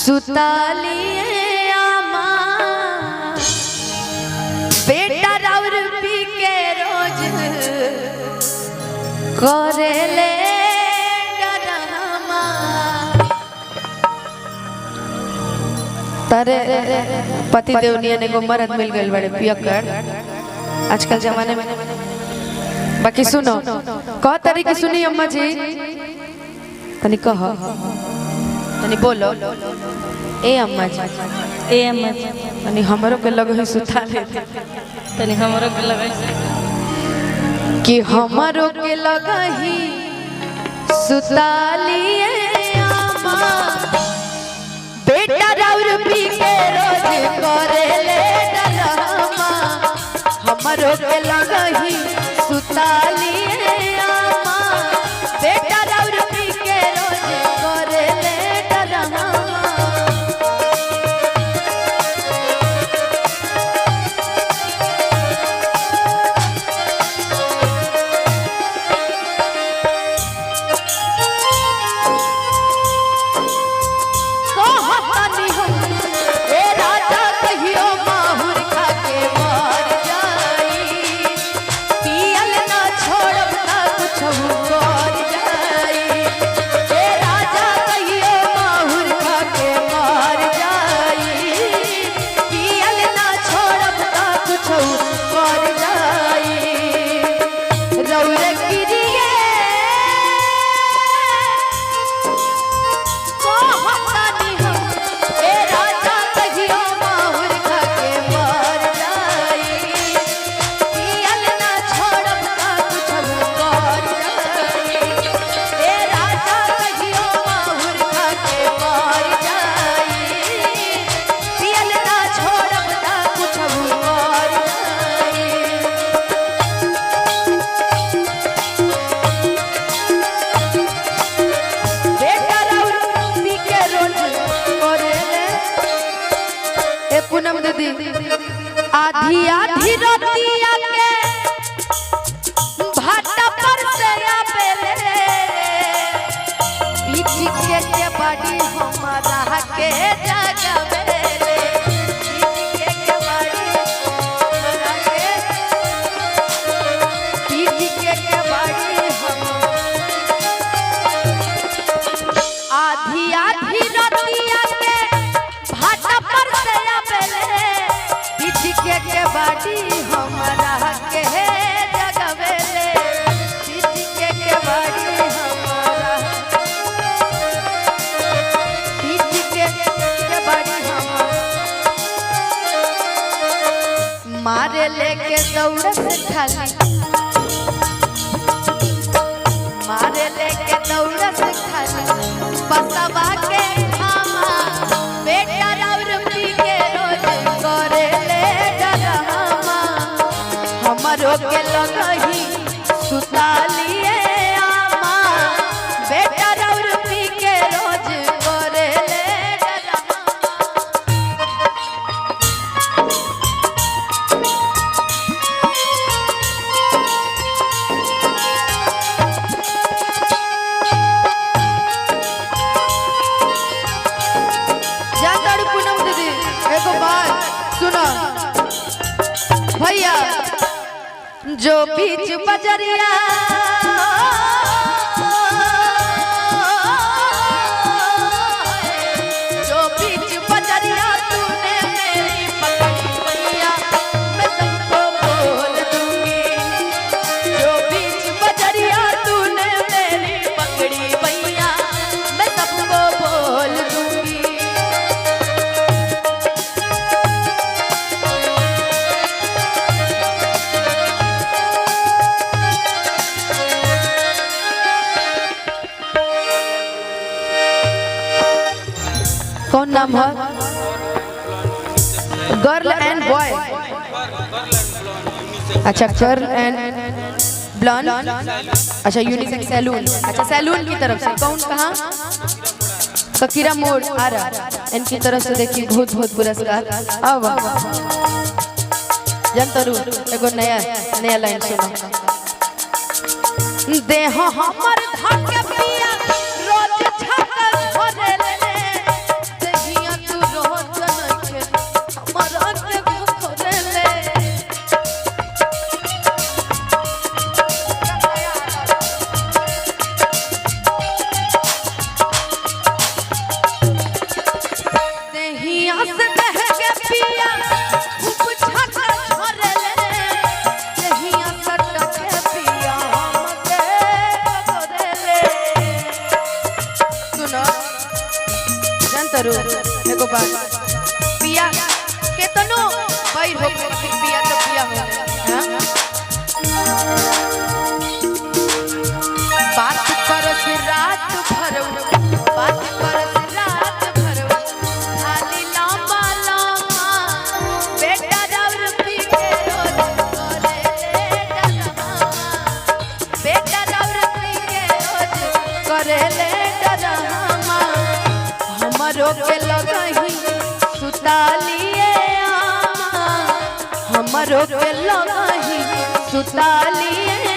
सुतालिए आमा बेटा राउर पी के रोज करेले डरमा तारे पति देवनिया ने को मरद मिल गए बड़े पियकर आजकल जमाने में। बाकी सुनो कह तरीके सुनी अम्मा जी तनी कह तनी बोलो ए अम्मा जी तनी हमरो के लग ही सुता ले तनी हमरो के लग कि हमरो के लग ही सुता लिए अम्मा बेटा राउर पी के रोज करेले डरमा हमरो के लग ही सुता लिए अम्मा बेटा राउर पी के रोज करेले डरमा आधी आधी रतिया के भाटा पर से आवेले बीच के बाड़ी हमारा के जगावेले बीच के बाड़ी हमारा के बीच के बाड़ी हम आधी आधी रतिया के भाटा पर से आवेले के बाड़ी हमारा के जगवेले के बाड़ी हमारा के बाड़ी हमारा मारे लेके दौड़ से खाली मारे लेके दौड़ से खाली बसवा के मामा बेटा राउर पी के रोज करेले हमरो के लग ही सुता लिए आमा बेटा राउर पी के रोज करेले डरमा जानदारू पूनम दीदी एगो बात सुनो भैया जो बीच बजरिया जो बीच बजरिया तूने मेरी पकड़ी भैया मैं सबको बोल दूंगी जो बीच बजरिया तूने मेरी पकड़ी भैया मैं सबको बोल दूंगी कौन नाम है गर्ल एंड बॉय अच्छा गर्ल एंड ब्लॉन्ड अच्छा यूनिसेक्स सैलून अच्छा सैलून की तरफ से कौन कहाँ ककीरा मोड़ आ रहा इनकी तरफ से देखिए बहुत बहुत पुरस्कार अब जनतरू एगो नया लाइन सुनो देह हमर धके पिया रोज छक भरेले देही तरू एगो बात पिया केतनो भाई हो पिया तो पिया हो हां बात करस रात भर बात करस रात भर खाली लंबा लंबा बेटा राउर पी के रोज करे ले डरमा बेटा राउर पी के रोज करे ले डरमा हमरो के लगही सुतालिए हमरो के लगही सुतालिए